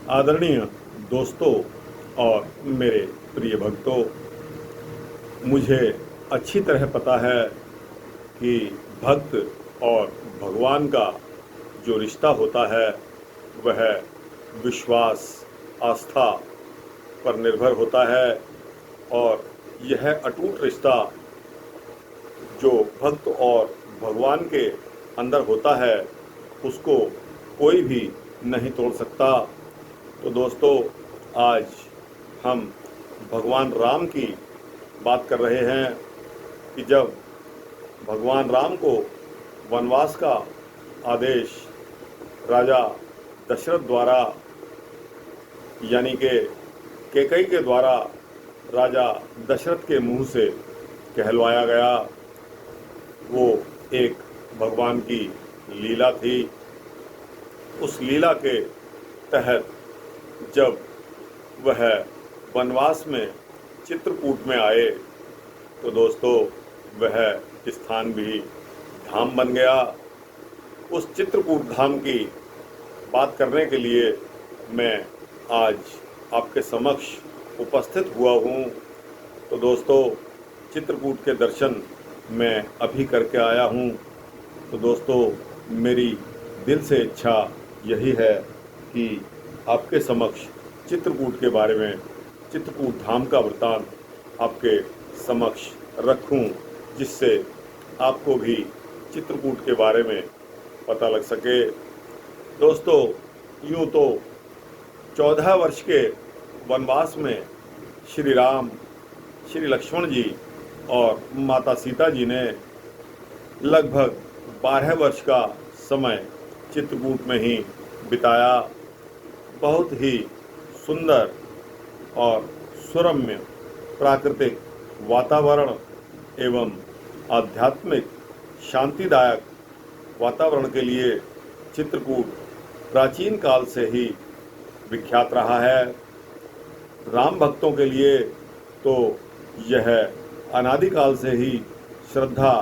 आदरणीय दोस्तों और मेरे प्रिय भक्तों, मुझे अच्छी तरह पता है कि भक्त और भगवान का जो रिश्ता होता है वह विश्वास, आस्था पर निर्भर होता है और यह अटूट रिश्ता जो भक्त और भगवान के अंदर होता है उसको कोई भी नहीं तोड़ सकता। तो दोस्तों, आज हम भगवान राम की बात कर रहे हैं कि जब भगवान राम को वनवास का आदेश राजा दशरथ द्वारा यानी कि कैकेयी के द्वारा राजा दशरथ के मुंह से कहलवाया गया, वो एक भगवान की लीला थी। उस लीला के तहत जब वह वनवास में चित्रकूट में आए तो दोस्तों वह स्थान भी धाम बन गया। उस चित्रकूट धाम की बात करने के लिए मैं आज आपके समक्ष उपस्थित हुआ हूँ। तो दोस्तों, चित्रकूट के दर्शन मैं अभी करके आया हूँ। तो दोस्तों, मेरी दिल से इच्छा यही है कि आपके समक्ष चित्रकूट के बारे में, चित्रकूट धाम का वृतांत आपके समक्ष रखूं, जिससे आपको भी चित्रकूट के बारे में पता लग सके। दोस्तों, यूँ तो 14 वर्ष के वनवास में श्री राम, श्री लक्ष्मण जी और माता सीता जी ने लगभग 12 वर्ष का समय चित्रकूट में ही बिताया। बहुत ही सुंदर और सुरम्य प्राकृतिक वातावरण एवं आध्यात्मिक शांतिदायक वातावरण के लिए चित्रकूट प्राचीन काल से ही विख्यात रहा है। राम भक्तों के लिए तो यह अनादिकाल से ही श्रद्धा,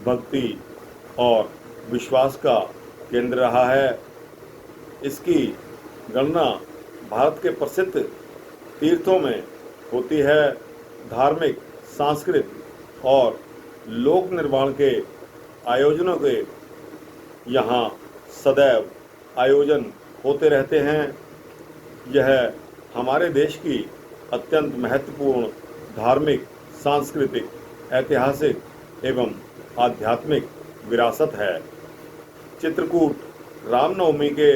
भक्ति और विश्वास का केंद्र रहा है। इसकी गणना भारत के प्रसिद्ध तीर्थों में होती है। धार्मिक, सांस्कृतिक और लोक निर्माण के आयोजनों के यहाँ सदैव आयोजन होते रहते हैं। यह हमारे देश की अत्यंत महत्वपूर्ण धार्मिक, सांस्कृतिक, ऐतिहासिक एवं आध्यात्मिक विरासत है। चित्रकूट रामनवमी के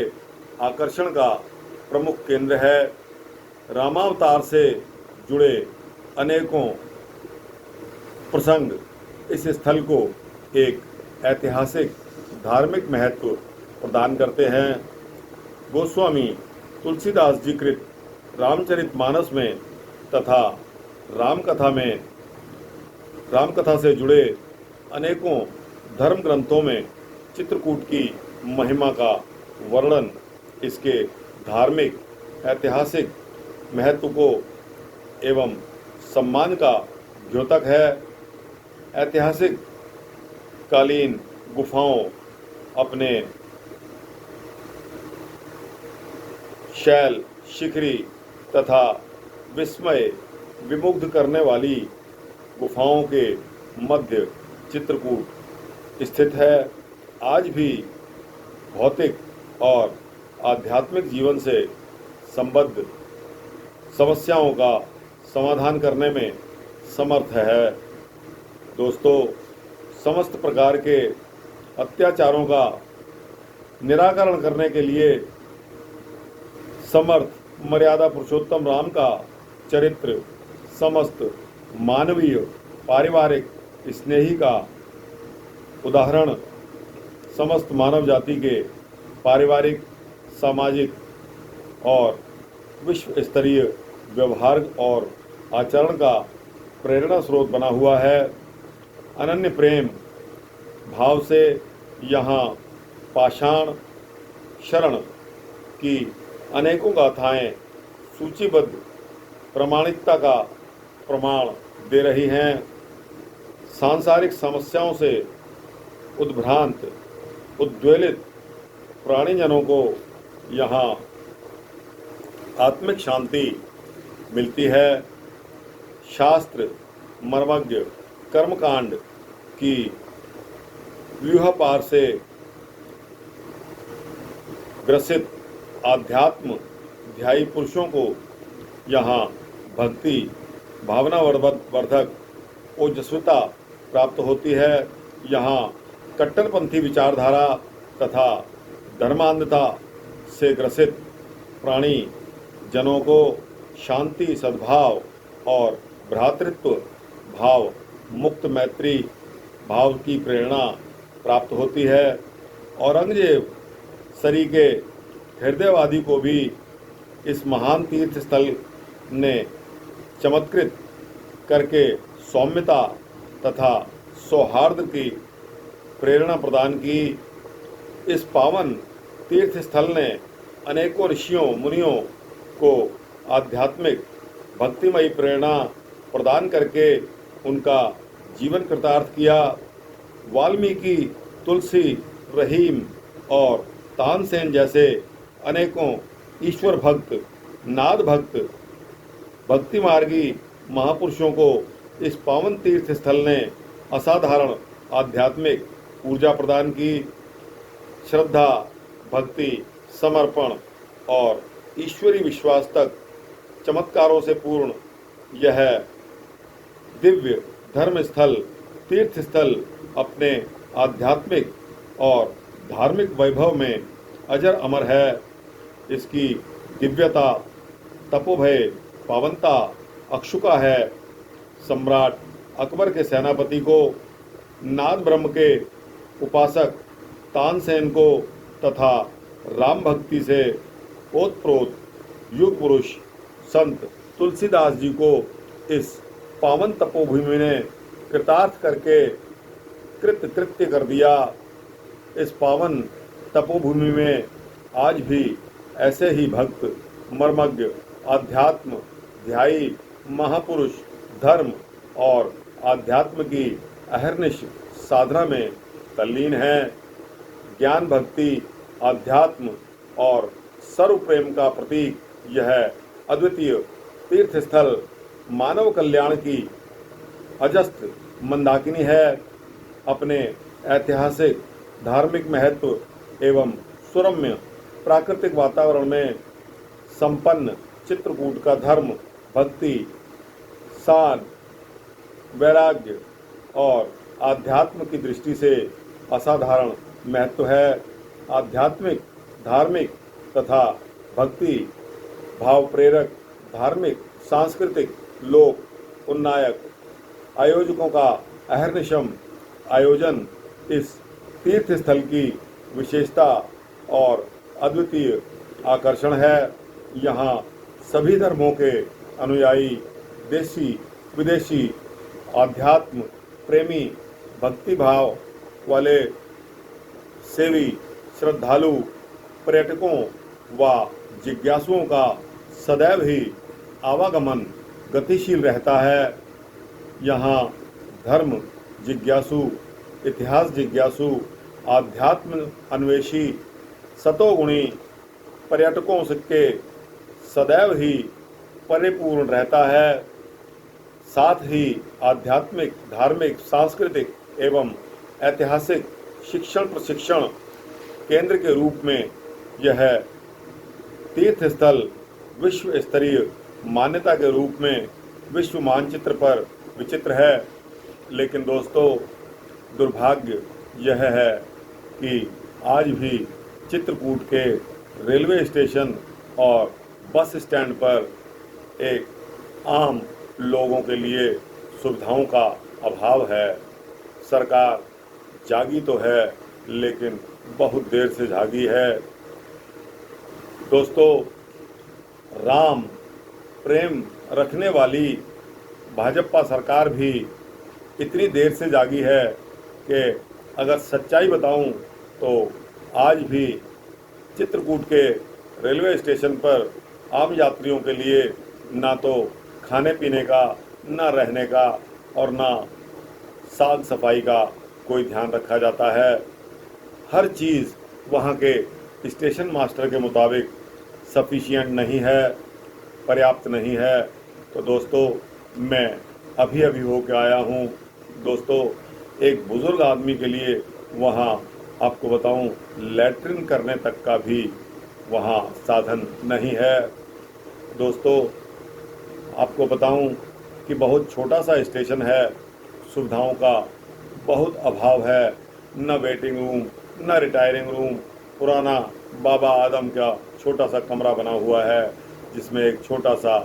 आकर्षण का प्रमुख केंद्र है। रामावतार से जुड़े अनेकों प्रसंग इस स्थल को एक ऐतिहासिक धार्मिक महत्व प्रदान करते हैं। गोस्वामी तुलसीदास जी कृत रामचरितमानस में तथा रामकथा से जुड़े अनेकों धर्म ग्रंथों में चित्रकूट की महिमा का वर्णन इसके धार्मिक, ऐतिहासिक महत्व को एवं सम्मान का द्योतक है। ऐतिहासिक कालीन गुफाओं अपने शैल, शिखरी तथा विस्मय विमुग्ध करने वाली गुफाओं के मध्य चित्रकूट स्थित है। आज भी भौतिक और आध्यात्मिक जीवन से संबद्ध समस्याओं का समाधान करने में समर्थ है। दोस्तों, समस्त प्रकार के अत्याचारों का निराकरण करने के लिए समर्थ मर्यादा पुरुषोत्तम राम का चरित्र समस्त मानवीय, पारिवारिक स्नेही का उदाहरण समस्त मानव जाति के पारिवारिक, सामाजिक और विश्व स्तरीय व्यवहार और आचरण का प्रेरणा स्रोत बना हुआ है। अनन्य प्रेम भाव से यहाँ पाषाण शरण की अनेकों गाथाएं सूचीबद्ध प्रामाणिकता का प्रमाण दे रही हैं। सांसारिक समस्याओं से उद्भ्रांत, उद्वेलित प्राणीजनों को यहाँ आत्मिक शांति मिलती है। शास्त्र मर्मज्ञ कर्मकांड की व्यूह पार से ग्रसित आध्यात्म ध्यायी पुरुषों को यहाँ भक्ति भावना वर्धक ओजस्विता प्राप्त होती है। यहाँ कट्टरपंथी विचारधारा तथा धर्मांधता से ग्रसित प्राणी जनों को शांति सद्भाव और भ्रातृत्व भाव मुक्त मैत्री भाव की प्रेरणा प्राप्त होती है। औरंगजेब सरीके हृदयवादी को भी इस महान तीर्थ स्थल ने चमत्कृत करके सौम्यता तथा सौहार्द की प्रेरणा प्रदान की। इस पावन तीर्थ स्थल ने अनेकों ऋषियों मुनियों को आध्यात्मिक भक्तिमयी प्रेरणा प्रदान करके उनका जीवन कृतार्थ किया। वाल्मीकि, तुलसी, रहीम और तानसेन जैसे अनेकों ईश्वर भक्त, नाद भक्त, भक्ति मार्गी महापुरुषों को इस पावन तीर्थ स्थल ने असाधारण आध्यात्मिक ऊर्जा प्रदान की। श्रद्धा, भक्ति, समर्पण और ईश्वरी विश्वास तक चमत्कारों से पूर्ण यह दिव्य धर्म स्थल तीर्थ स्थल अपने आध्यात्मिक और धार्मिक वैभव में अजर अमर है। इसकी दिव्यता, तपोभय, पावनता अक्षुका है। सम्राट अकबर के सेनापति को, नाद ब्रह्म के उपासक तानसेन को तथा राम भक्ति से ओतप्रोत युग पुरुष संत तुलसीदास जी को इस पावन तपोभूमि ने कृतार्थ करके कृत्य कर दिया। इस पावन तपोभूमि में आज भी ऐसे ही भक्त, मर्मज्ञ, आध्यात्म ध्यायी महापुरुष धर्म और आध्यात्म की अहर्निश साधना में तल्लीन हैं। ज्ञान, भक्ति, आध्यात्म और सर्व प्रेम का प्रतीक यह अद्वितीय तीर्थ स्थल मानव कल्याण की अजस्त्र मंदाकिनी है। अपने ऐतिहासिक, धार्मिक महत्व एवं सुरम्य प्राकृतिक वातावरण में संपन्न चित्रकूट का धर्म, भक्ति, शान, वैराग्य और आध्यात्म की दृष्टि से असाधारण महत्व है। आध्यात्मिक, धार्मिक तथा भक्ति भाव प्रेरक धार्मिक, सांस्कृतिक, लोक उन्नायक आयोजकों का अहर्निशम आयोजन इस तीर्थ स्थल की विशेषता और अद्वितीय आकर्षण है। यहाँ सभी धर्मों के अनुयायी, देशी विदेशी, आध्यात्म प्रेमी, भक्ति भाव वाले सेवी, श्रद्धालु, पर्यटकों व जिज्ञासुओं का सदैव ही आवागमन गतिशील रहता है। यहाँ धर्म जिज्ञासु, इतिहास जिज्ञासु, आध्यात्म अन्वेषी, सतोगुणी पर्यटकों के सदैव ही परिपूर्ण रहता है। साथ ही आध्यात्मिक, धार्मिक, सांस्कृतिक एवं ऐतिहासिक शिक्षण प्रशिक्षण केंद्र के रूप में यह तीर्थ स्थल विश्व स्तरीय मान्यता के रूप में विश्व मानचित्र पर विचित्र है। लेकिन दोस्तों, दुर्भाग्य यह है कि आज भी चित्रकूट के रेलवे स्टेशन और बस स्टैंड पर एक आम लोगों के लिए सुविधाओं का अभाव है। सरकार जागी तो है, लेकिन बहुत देर से जागी है। दोस्तों, राम प्रेम रखने वाली भाजपा सरकार भी इतनी देर से जागी है कि अगर सच्चाई बताऊं तो आज भी चित्रकूट के रेलवे स्टेशन पर आम यात्रियों के लिए ना तो खाने पीने का, ना रहने का और ना साफ सफाई का कोई ध्यान रखा जाता है। हर चीज़ वहाँ के स्टेशन मास्टर के मुताबिक सफिशिएंट नहीं है। पर्याप्त नहीं है। तो दोस्तों, मैं अभी अभी होके आया हूँ। दोस्तों, एक बुज़ुर्ग आदमी के लिए वहाँ आपको बताऊँ, लैट्रिन करने तक का भी वहाँ साधन नहीं है। दोस्तों, आपको बताऊं कि बहुत छोटा सा स्टेशन है, सुविधाओं का बहुत अभाव है। न वेटिंग रूम, न रिटायरिंग रूम, पुराना बाबा आदम का छोटा सा कमरा बना हुआ है जिसमें एक छोटा सा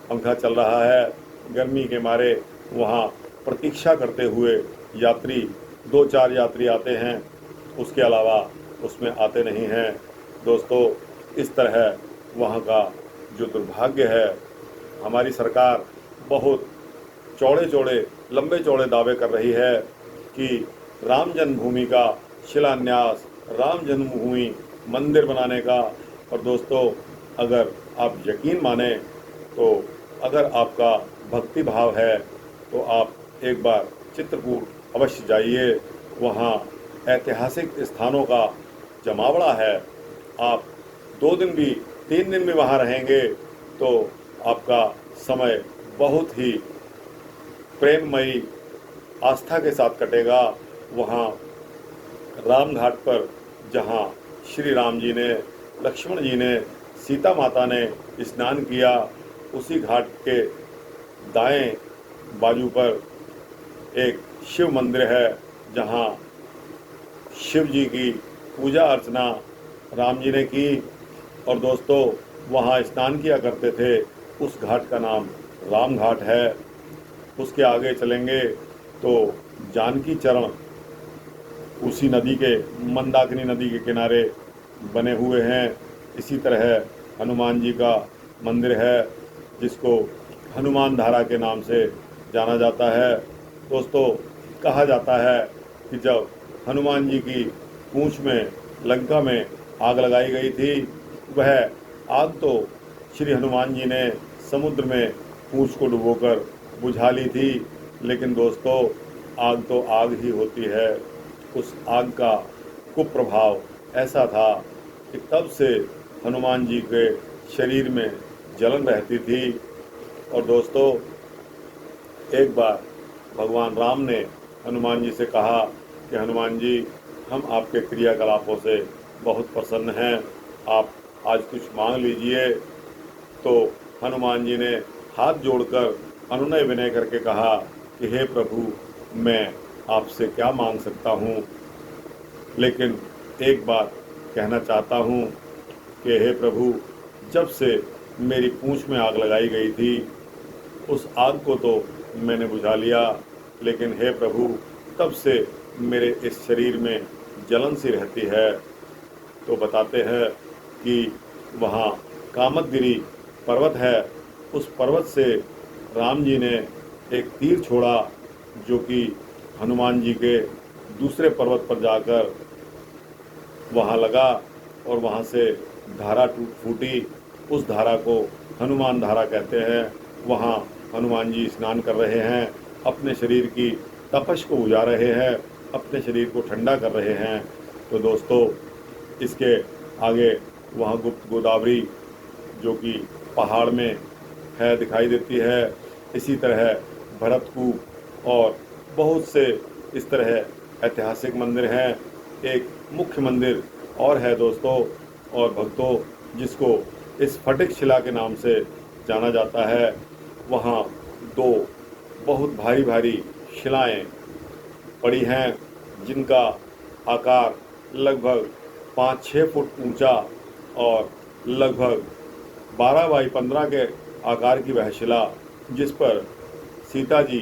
पंखा चल रहा है। गर्मी के मारे वहाँ प्रतीक्षा करते हुए यात्री, 2-4 यात्री आते हैं, उसके अलावा उसमें आते नहीं हैं। दोस्तों, इस तरह वहाँ का जो दुर्भाग्य है, हमारी सरकार बहुत चौड़े चौड़े लंबे चौड़े दावे कर रही है कि राम जन्मभूमि का शिलान्यास, राम जन्मभूमि मंदिर बनाने का। और दोस्तों, अगर आप यकीन माने तो अगर आपका भक्ति भाव है तो आप एक बार चित्रकूट अवश्य जाइए। वहाँ ऐतिहासिक स्थानों का जमावड़ा है। आप 2 दिन भी 3 दिन भी वहाँ रहेंगे तो आपका समय बहुत ही प्रेममयी आस्था के साथ कटेगा। वहाँ राम घाट पर जहाँ श्री राम जी ने, लक्ष्मण जी ने, सीता माता ने स्नान किया, उसी घाट के दाएं बाजू पर एक शिव मंदिर है जहाँ शिव जी की पूजा अर्चना राम जी ने की। और दोस्तों, वहाँ स्नान किया करते थे। उस घाट का नाम राम घाट है। उसके आगे चलेंगे तो जानकी चरण उसी नदी के, मंदाकिनी नदी के किनारे बने हुए हैं। इसी तरह हनुमान जी का मंदिर है जिसको हनुमान धारा के नाम से जाना जाता है। दोस्तों, कहा जाता है कि जब हनुमान जी की पूंछ में लंका में आग लगाई गई थी, वह आग तो श्री हनुमान जी ने समुद्र में पूंछ को डुबोकर बुझा ली थी, लेकिन दोस्तों, आग तो आग ही होती है। उस आग का कुप्रभाव ऐसा था कि तब से हनुमान जी के शरीर में जलन रहती थी। और दोस्तों, एक बार भगवान राम ने हनुमान जी से कहा कि हनुमान जी, हम आपके क्रियाकलापों से बहुत प्रसन्न हैं, आप आज कुछ मांग लीजिए। तो हनुमान जी ने हाथ जोड़कर अनुनय विनय करके कहा कि हे प्रभु, मैं आपसे क्या मांग सकता हूँ, लेकिन एक बात कहना चाहता हूँ कि हे प्रभु, जब से मेरी पूंछ में आग लगाई गई थी, उस आग को तो मैंने बुझा लिया, लेकिन हे प्रभु, तब से मेरे इस शरीर में जलन सी रहती है। तो बताते हैं कि वहाँ कामदगिरी पर्वत है। उस पर्वत से राम जी ने एक तीर छोड़ा जो कि हनुमान जी के दूसरे पर्वत पर जाकर वहाँ लगा और वहाँ से धारा फूटी। उस धारा को हनुमान धारा कहते हैं। वहाँ हनुमान जी स्नान कर रहे हैं, अपने शरीर की तपश को बुझा रहे हैं, अपने शरीर को ठंडा कर रहे हैं। तो दोस्तों, इसके आगे वहाँ गुप्त गोदावरी जो कि पहाड़ में है दिखाई देती है। इसी तरह भरतकूप और बहुत से इस तरह ऐतिहासिक मंदिर हैं। एक मुख्य मंदिर और है दोस्तों और भक्तों, जिसको इस फटिक शिला के नाम से जाना जाता है। वहाँ 2 बहुत भारी भारी शिलाएं पड़ी हैं जिनका आकार लगभग 5-6 फुट ऊंचा और लगभग 12 बाई 15 के आकार की वह शिला, जिस पर सीता जी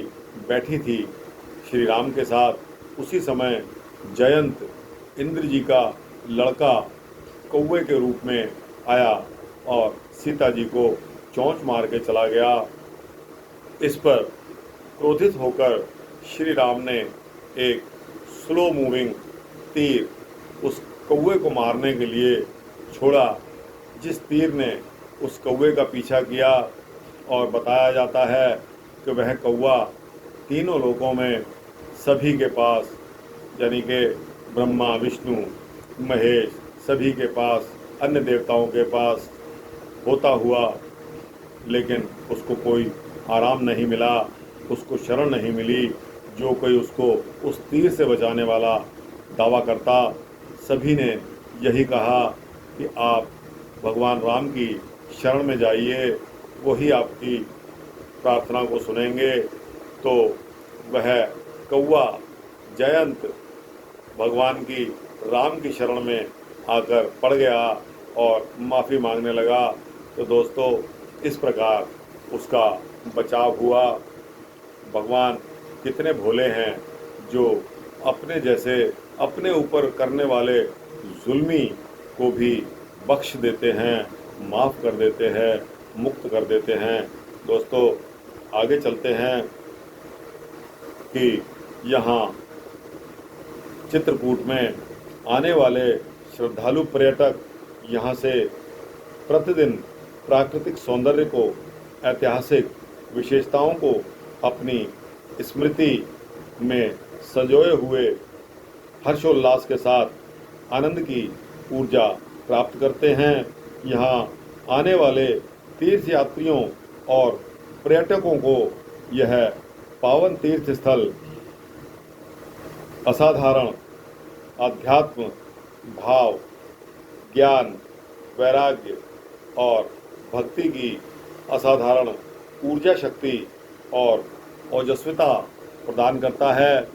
बैठी थी श्री राम के साथ। उसी समय जयंत, इंद्र जी का लड़का, कौवे के रूप में आया और सीता जी को चोंच मार के चला गया। इस पर क्रोधित होकर श्री राम ने एक स्लो मूविंग तीर उस कौवे को मारने के लिए छोड़ा, जिस तीर ने उस कौवे का पीछा किया। और बताया जाता है कि वह कौवा तीनों लोकों में सभी के पास, यानी कि ब्रह्मा, विष्णु, महेश, सभी के पास, अन्य देवताओं के पास होता हुआ लेकिन उसको कोई आराम नहीं मिला, उसको शरण नहीं मिली। जो कोई उसको उस तीर से बचाने वाला दावा करता, सभी ने यही कहा कि आप भगवान राम की शरण में जाइए, वही आपकी प्रार्थना को सुनेंगे। तो वह कौवा जयंत भगवान की राम की शरण में आकर पड़ गया और माफ़ी मांगने लगा। तो दोस्तों, इस प्रकार उसका बचाव हुआ। भगवान कितने भोले हैं, जो अपने जैसे अपने ऊपर करने वाले जुल्मी को भी बख्श देते हैं, माफ़ कर देते हैं, मुक्त कर देते हैं। दोस्तों, आगे चलते हैं कि यहाँ चित्रकूट में आने वाले श्रद्धालु पर्यटक यहाँ से प्रतिदिन प्राकृतिक सौंदर्य को, ऐतिहासिक विशेषताओं को अपनी स्मृति में संजोए हुए हर्षोल्लास के साथ आनंद की ऊर्जा प्राप्त करते हैं। यहाँ आने वाले तीर्थ यात्रियों और पर्यटकों को यह पावन तीर्थ स्थल असाधारण आध्यात्म, भाव, ज्ञान, वैराग्य और भक्ति की असाधारण ऊर्जा शक्ति और ओजस्विता प्रदान करता है।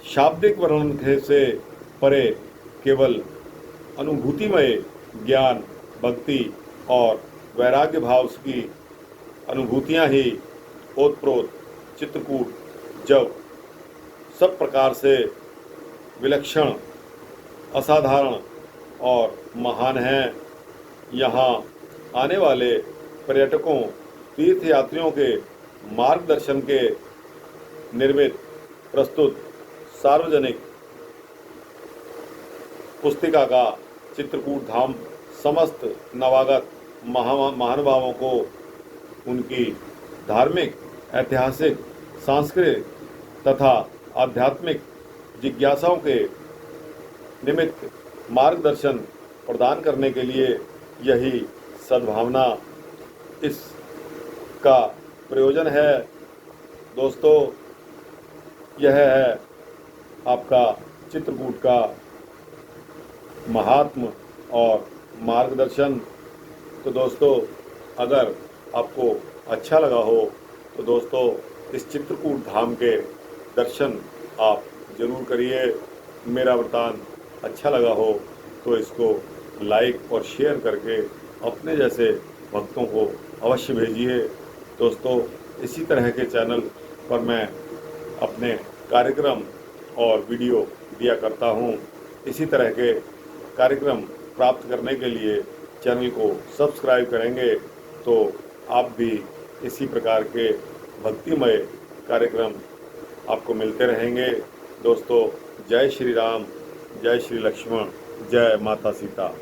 शाब्दिक वर्णन से परे केवल अनुभूतिमय ज्ञान, भक्ति और वैराग्य भाव की अनुभूतियाँ ही ओतप्रोत चित्रकूट जब सब प्रकार से विलक्षण, असाधारण और महान हैं। यहाँ आने वाले पर्यटकों, तीर्थयात्रियों के मार्गदर्शन के निर्मित प्रस्तुत सार्वजनिक पुस्तिका का चित्रकूट धाम समस्त नवागत महानुभावों को उनकी धार्मिक, ऐतिहासिक, सांस्कृतिक तथा आध्यात्मिक जिज्ञासाओं के निमित्त मार्गदर्शन प्रदान करने के लिए यही सद्भावना इसका प्रयोजन है। दोस्तों, यह है आपका चित्रकूट का महात्म और मार्गदर्शन। तो दोस्तों, अगर आपको अच्छा लगा हो तो दोस्तों इस चित्रकूट धाम के दर्शन आप ज़रूर करिए। मेरा वृतांत अच्छा लगा हो तो इसको लाइक और शेयर करके अपने जैसे भक्तों को अवश्य भेजिए। दोस्तों, इसी तरह के चैनल पर मैं अपने कार्यक्रम और वीडियो दिया करता हूँ। इसी तरह के कार्यक्रम प्राप्त करने के लिए चैनल को सब्सक्राइब करेंगे तो आप भी इसी प्रकार के भक्तिमय कार्यक्रम आपको मिलते रहेंगे। दोस्तों, जय श्री राम, जय श्री लक्ष्मण, जय माता सीता।